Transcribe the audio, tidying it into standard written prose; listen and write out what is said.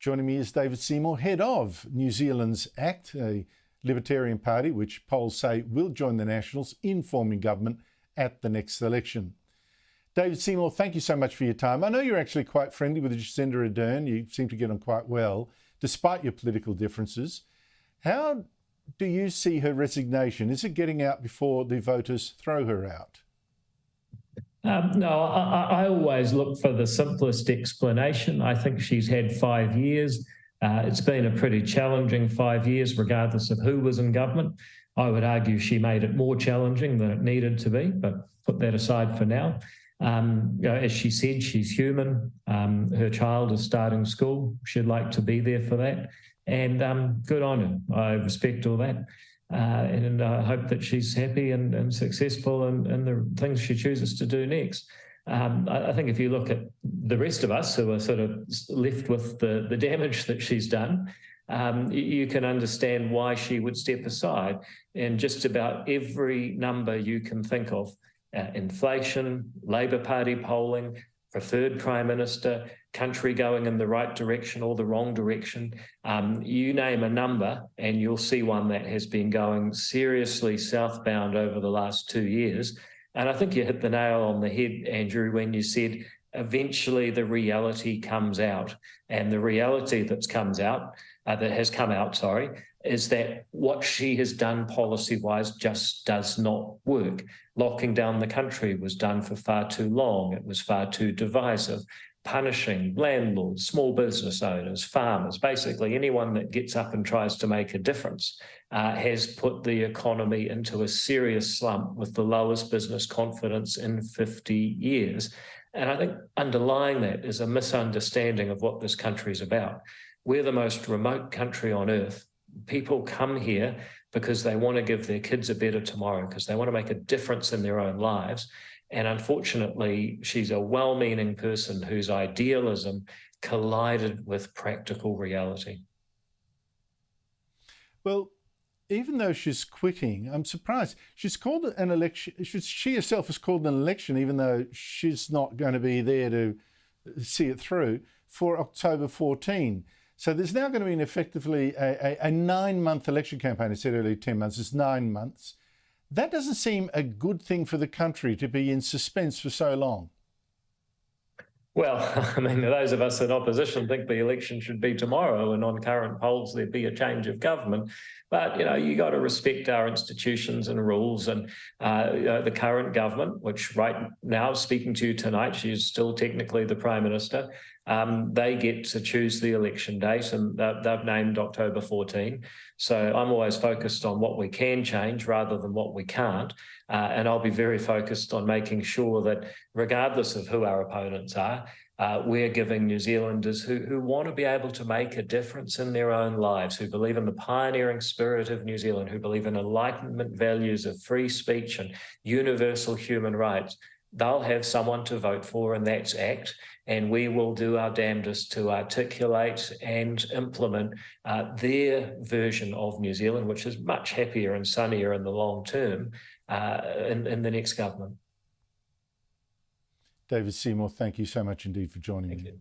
Joining me is David Seymour, head of New Zealand's ACT, a Libertarian Party, which polls say will join the Nationals in forming government at the next election. David Seymour, thank you so much for your time. I know you're actually quite friendly with Jacinda Ardern. You seem to get on quite well, despite your political differences. How do you see her resignation? Is it getting out before the voters throw her out? No, I always look for the simplest explanation. I think she's had 5 years. It's been a pretty challenging 5 years, regardless of who was in government. I would argue she made it more challenging than it needed to be, but put that aside for now. As she said, she's human. Her child is starting school. She'd like to be there for that. And good on her. I respect all that. And I hope that she's happy and successful in the things she chooses to do next. I think if you look at the rest of us who are sort of left with the damage that she's done, you can understand why she would step aside. And just about every number you can think of, inflation, Labour Party polling, preferred Prime Minister, country going in the right direction or the wrong direction, you name a number and you'll see one that has been going seriously southbound over the last 2 years. And I think you hit the nail on the head, Andrew, when you said eventually the reality comes out. And the reality that has come out, is that what she has done policy-wise just does not work. Locking down the country was done for far too long. It was far too divisive. Punishing landlords, small business owners, farmers, basically anyone that gets up and tries to make a difference, has put the economy into a serious slump with the lowest business confidence in 50 years. And I think underlying that is a misunderstanding of what this country is about. We're the most remote country on earth. People come here because they want to give their kids a better tomorrow, because they want to make a difference in their own lives. And unfortunately, she's a well-meaning person whose idealism collided with practical reality. Well, even though she's quitting, I'm surprised. She's called an election. She herself has called an election, even though she's not going to be there to see it through, for October 14. So there's now going to be effectively a 9-month election campaign. I said earlier 10 months, it's 9 months. That doesn't seem a good thing for the country to be in suspense for so long. Well, I mean, those of us in opposition think the election should be tomorrow, and on current polls there'd be a change of government. But, you got to respect our institutions and rules. And the current government, which right now, speaking to you tonight, she's still technically the Prime Minister. They get to choose the election date, and they've named October 14. So I'm always focused on what we can change rather than what we can't. And I'll be very focused on making sure that regardless of who our opponents are, we're giving New Zealanders who want to be able to make a difference in their own lives, who believe in the pioneering spirit of New Zealand, who believe in Enlightenment values of free speech and universal human rights. They'll have someone to vote for, and that's ACT. And we will do our damnedest to articulate and implement their version of New Zealand, which is much happier and sunnier in the long term in the next government. David Seymour, thank you so much indeed for joining me. Thank you.